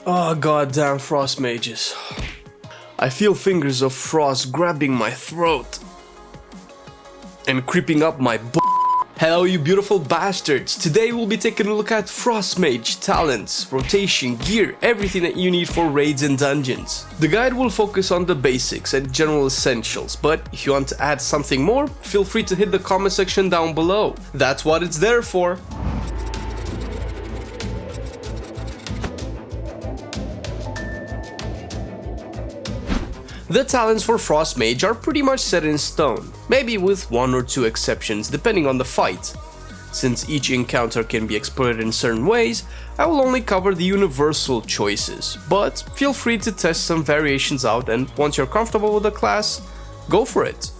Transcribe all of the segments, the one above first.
Oh goddamn Frost Mages. I feel fingers of frost grabbing my throat and creeping up my Hello you beautiful bastards! Today we'll be taking a look at Frost Mage talents, rotation, gear, everything that you need for raids and dungeons. The guide will focus on the basics and general essentials, but if you want to add something more, feel free to hit the comment section down below. That's what it's there for. The talents for Frost Mage are pretty much set in stone, maybe with one or two exceptions depending on the fight. Since each encounter can be exploited in certain ways, I will only cover the universal choices, but feel free to test some variations out, and once you're comfortable with the class, go for it.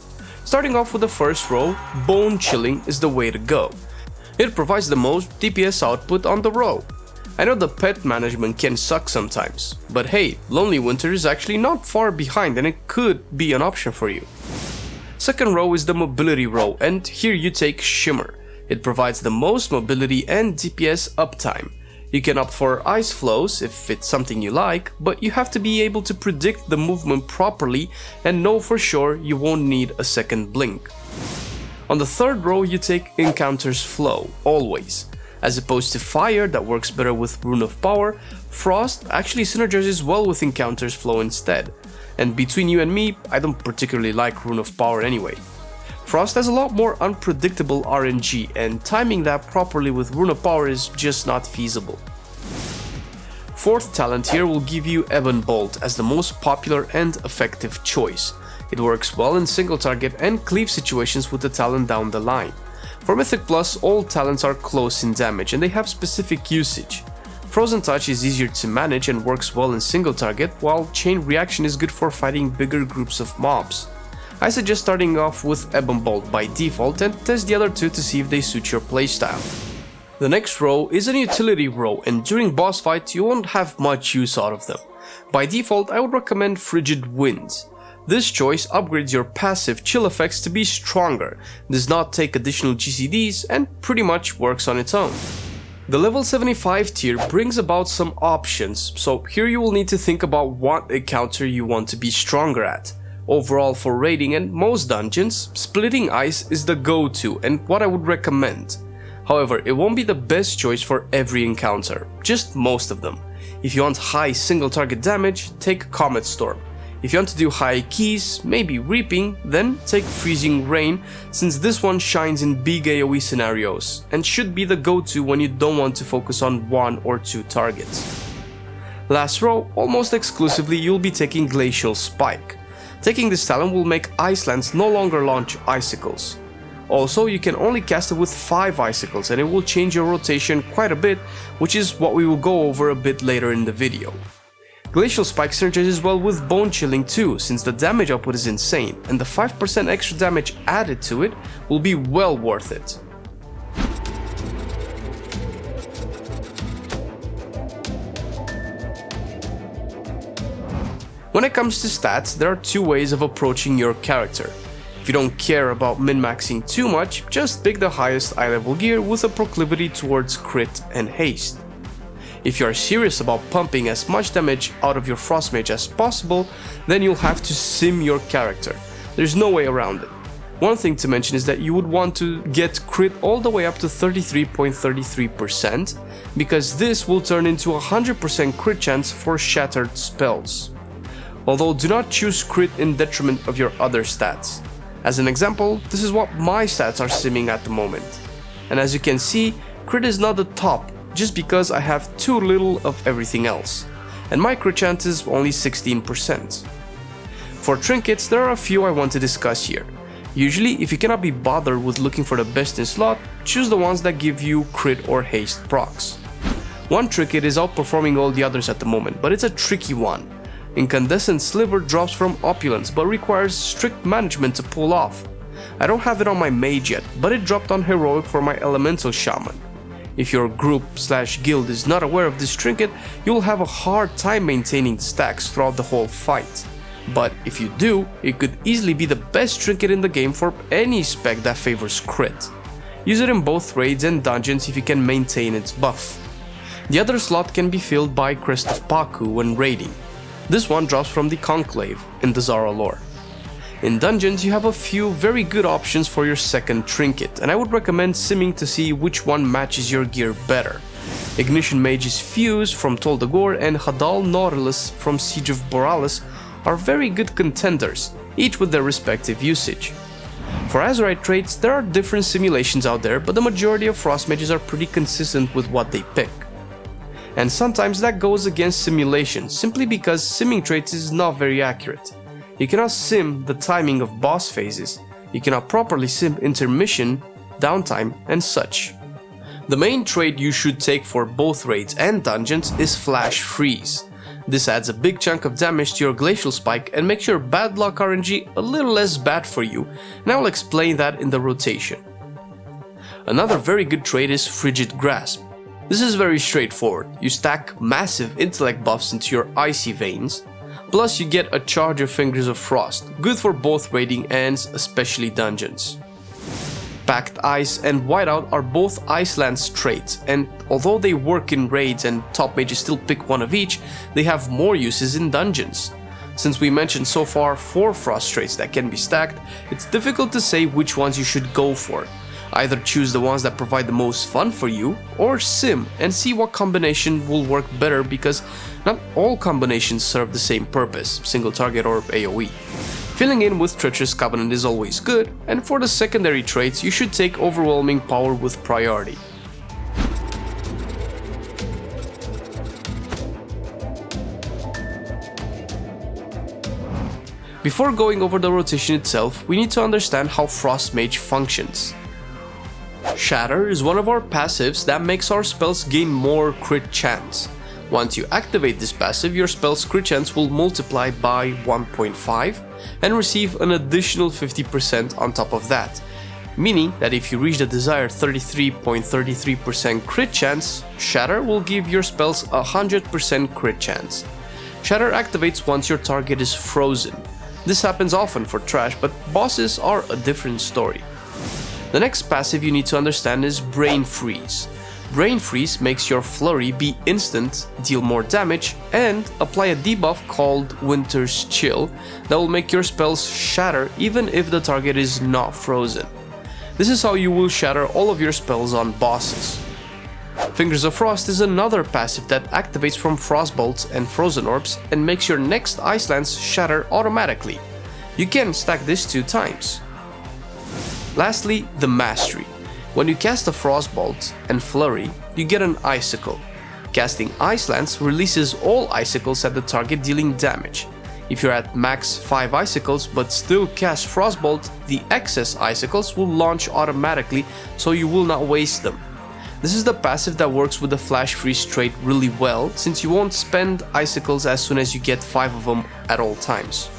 Starting off with the first row, Bone Chilling is the way to go. It provides the most DPS output on the row. I know the pet management can suck sometimes, but hey, Lonely Winter is actually not far behind and it could be an option for you. Second row is the mobility row, and here you take Shimmer. It provides the most mobility and DPS uptime. You can opt for ice flows if it's something you like, but you have to be able to predict the movement properly and know for sure you won't need a second blink. On the third row you take Encounter's Flow, always. As opposed to Fire that works better with Rune of Power, Frost actually synergizes well with Encounter's Flow instead. And between you and me, I don't particularly like Rune of Power anyway. Frost has a lot more unpredictable RNG, and timing that properly with Rune of Power is just not feasible. Fourth talent here will give you Ebon Bolt as the most popular and effective choice. It works well in single target and cleave situations with the talent down the line. For Mythic Plus, all talents are close in damage and they have specific usage. Frozen Touch is easier to manage and works well in single target, while Chain Reaction is good for fighting bigger groups of mobs. I suggest starting off with Ebon Bolt by default and test the other two to see if they suit your playstyle. The next row is an utility row, and during boss fights you won't have much use out of them. By default I would recommend Frigid Winds. This choice upgrades your passive chill effects to be stronger, does not take additional GCDs, and pretty much works on its own. The level 75 tier brings about some options, so here you will need to think about what encounter you want to be stronger at. Overall, for raiding and most dungeons, Splitting Ice is the go-to and what I would recommend. However, it won't be the best choice for every encounter, just most of them. If you want high single target damage, take Comet Storm. If you want to do high keys, maybe Reaping, then take Freezing Rain, since this one shines in big AoE scenarios and should be the go-to when you don't want to focus on one or two targets. Last row, almost exclusively you'll be taking Glacial Spike. Taking this talent will make Icelands no longer launch icicles. Also, you can only cast it with 5 icicles and it will change your rotation quite a bit, which is what we will go over a bit later in the video. Glacial Spike synergizes well with Bone Chilling too, since the damage output is insane, and the 5% extra damage added to it will be well worth it. When it comes to stats, there are two ways of approaching your character. If you don't care about min-maxing too much, just pick the highest eye level gear with a proclivity towards crit and haste. If you are serious about pumping as much damage out of your Frost Mage as possible, then you'll have to sim your character. There's no way around it. One thing to mention is that you would want to get crit all the way up to 33.33%, because this will turn into a 100% crit chance for shattered spells. Although do not choose crit in detriment of your other stats. As an example, this is what my stats are simming at the moment. And as you can see, crit is not the top, just because I have too little of everything else, and my crit chance is only 16%. For trinkets, there are a few I want to discuss here. Usually, if you cannot be bothered with looking for the best in slot, choose the ones that give you crit or haste procs. One trinket is outperforming all the others at the moment, but it's a tricky one. Incandescent Sliver drops from Opulence, but requires strict management to pull off. I don't have it on my mage yet, but it dropped on Heroic for my Elemental Shaman. If your group/guild is not aware of this trinket, you'll have a hard time maintaining stacks throughout the whole fight. But if you do, it could easily be the best trinket in the game for any spec that favors crit. Use it in both raids and dungeons if you can maintain its buff. The other slot can be filled by Crest of Paku when raiding. This one drops from the Conclave in the Zara lore. In dungeons you have a few very good options for your second trinket, and I would recommend simming to see which one matches your gear better. Ignition Mage's Fuse from Tol Dagor and Hadal Nautilus from Siege of Borealis are very good contenders, each with their respective usage. For Azerite traits, there are different simulations out there, but the majority of Frost Mages are pretty consistent with what they pick. And sometimes that goes against simulation, simply because simming traits is not very accurate. You cannot sim the timing of boss phases, you cannot properly sim intermission, downtime, and such. The main trait you should take for both raids and dungeons is Flash Freeze. This adds a big chunk of damage to your Glacial Spike and makes your bad luck RNG a little less bad for you, and I will explain that in the rotation. Another very good trait is Frigid Grasp. This is very straightforward. You stack massive intellect buffs into your icy veins, plus you get a charge of Fingers of Frost, good for both raiding and especially dungeons. Packed Ice and Whiteout are both Iceland's traits, and although they work in raids and top mages still pick one of each, they have more uses in dungeons. Since we mentioned so far 4 Frost traits that can be stacked, it's difficult to say which ones you should go for. Either choose the ones that provide the most fun for you, or sim and see what combination will work better, because not all combinations serve the same purpose, single target or AoE. Filling in with Treacherous Covenant is always good, and for the secondary traits you should take Overwhelming Power with priority. Before going over the rotation itself, we need to understand how Frost Mage functions. Shatter is one of our passives that makes our spells gain more crit chance. Once you activate this passive, your spell's crit chance will multiply by 1.5 and receive an additional 50% on top of that, meaning that if you reach the desired 33.33% crit chance, Shatter will give your spells a 100% crit chance. Shatter activates once your target is frozen. This happens often for trash, but bosses are a different story. The next passive you need to understand is Brain Freeze. Brain Freeze makes your flurry be instant, deal more damage, and apply a debuff called Winter's Chill that will make your spells shatter even if the target is not frozen. This is how you will shatter all of your spells on bosses. Fingers of Frost is another passive that activates from Frostbolts and Frozen Orbs and makes your next Ice Lance shatter automatically. You can stack this 2 times. Lastly, the Mastery. When you cast a Frostbolt and Flurry, you get an Icicle. Casting Ice Lance releases all Icicles at the target, dealing damage. If you're at max 5 Icicles but still cast Frostbolt, the excess Icicles will launch automatically, so you will not waste them. This is the passive that works with the Flash Freeze trait really well, since you won't spend Icicles as soon as you get 5 of them at all times.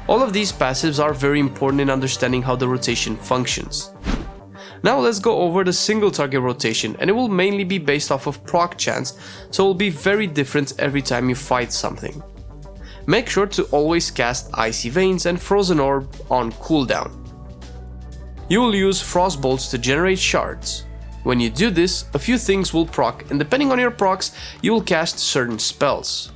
All of these passives are very important in understanding how the rotation functions. Now let's go over the single target rotation, and it will mainly be based off of proc chance, so it will be very different every time you fight something. Make sure to always cast Icy Veins and Frozen Orb on cooldown. You will use Frostbolts to generate shards. When you do this, a few things will proc, and depending on your procs, you will cast certain spells.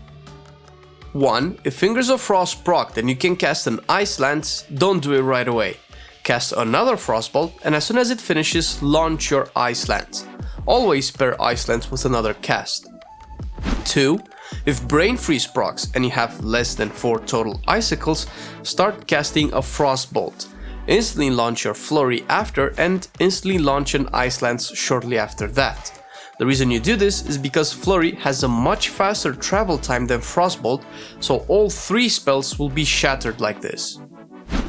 1. If Fingers of Frost proc, then you can cast an Ice Lance, don't do it right away. Cast another Frostbolt, and as soon as it finishes, launch your Ice Lance. Always pair Ice Lance with another cast. 2. If Brain Freeze procs and you have less than 4 total Icicles, start casting a Frostbolt. Instantly launch your Flurry after, and instantly launch an Ice Lance shortly after that. The reason you do this is because Flurry has a much faster travel time than Frostbolt, so all 3 spells will be shattered like this.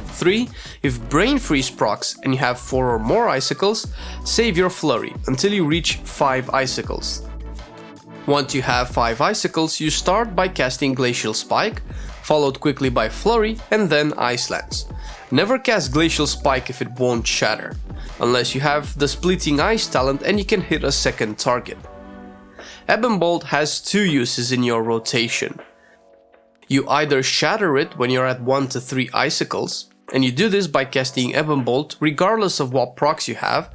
3. If Brain Freeze procs and you have 4 or more Icicles, save your Flurry until you reach 5 Icicles. Once you have 5 Icicles, you start by casting Glacial Spike, followed quickly by Flurry and then Ice Lance. Never cast Glacial Spike if it won't shatter, unless you have the Splitting Ice talent and you can hit a second target. Ebon Bolt has 2 uses in your rotation. You either shatter it when you're at 1 to 3 Icicles, and you do this by casting Ebon Bolt regardless of what procs you have.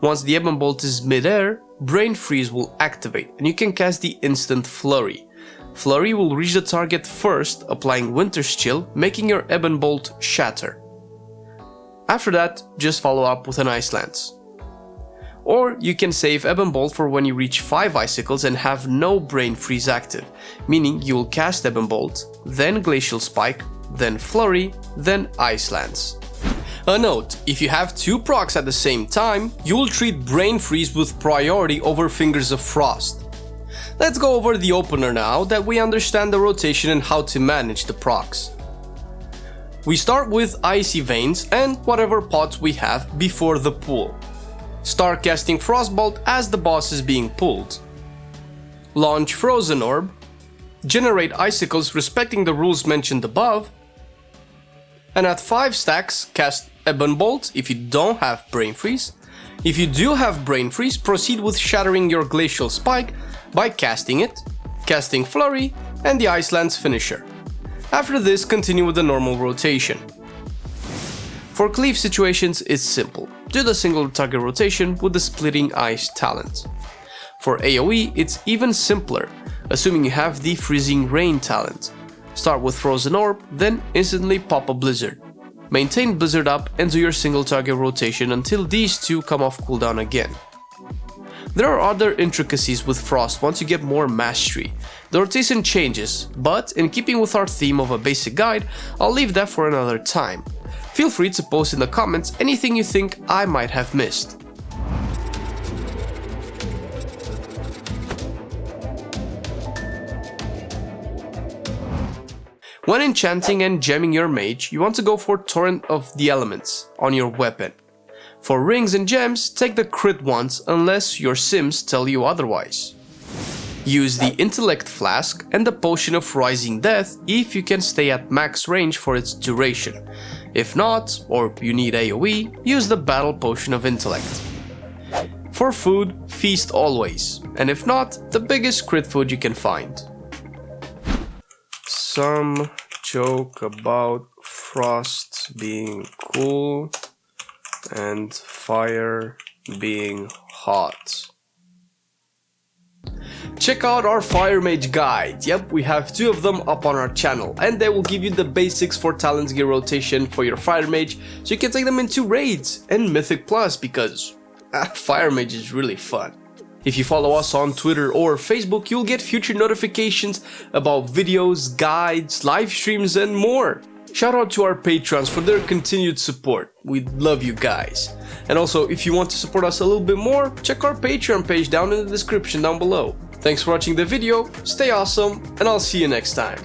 Once the Ebon Bolt is mid-air, Brain Freeze will activate and you can cast the instant Flurry. Flurry will reach the target first, applying Winter's Chill, making your Ebon Bolt shatter. After that, just follow up with an Ice Lance. Or you can save Ebon Bolt for when you reach 5 Icicles and have no Brain Freeze active, meaning you will cast Ebon Bolt, then Glacial Spike, then Flurry, then Ice Lance. A note, if you have 2 procs at the same time, you will treat Brain Freeze with priority over Fingers of Frost. Let's go over the opener now that we understand the rotation and how to manage the procs. We start with Icy Veins and whatever pots we have before the pull. Start casting Frostbolt as the boss is being pulled. Launch Frozen Orb. Generate Icicles respecting the rules mentioned above. And at 5 stacks, cast Ebon Bolt if you don't have Brain Freeze. If you do have Brain Freeze, proceed with shattering your Glacial Spike by casting it, casting Flurry, and the Ice Lance finisher. After this, continue with the normal rotation. For cleave situations, it's simple. Do the single target rotation with the Splitting Ice talent. For AoE, it's even simpler, assuming you have the Freezing Rain talent. Start with Frozen Orb, then instantly pop a Blizzard. Maintain Blizzard up and do your single target rotation until these two come off cooldown again. There are other intricacies with Frost once you get more mastery. The rotation changes, but in keeping with our theme of a basic guide, I'll leave that for another time. Feel free to post in the comments anything you think I might have missed. When enchanting and gemming your mage, you want to go for Torrent of the Elements on your weapon. For rings and gems, take the crit ones unless your sims tell you otherwise. Use the Intellect Flask and the Potion of Rising Death if you can stay at max range for its duration. If not, or you need AoE, use the Battle Potion of Intellect. For food, feast always, and if not, the biggest crit food you can find. Some joke about Frost being cool and fire being hot. Check out our Fire Mage guide. Yep, we have 2 of them up on our channel, and they will give you the basics for talent gear rotation for your Fire Mage, so you can take them into raids and Mythic Plus because Fire Mage is really fun. If you follow us on Twitter or Facebook, you'll get future notifications about videos, guides, live streams, and more. Shout out to our patrons for their continued support. We love you guys. And also, if you want to support us a little bit more, check our Patreon page down in the description down below. Thanks for watching the video, stay awesome, and I'll see you next time.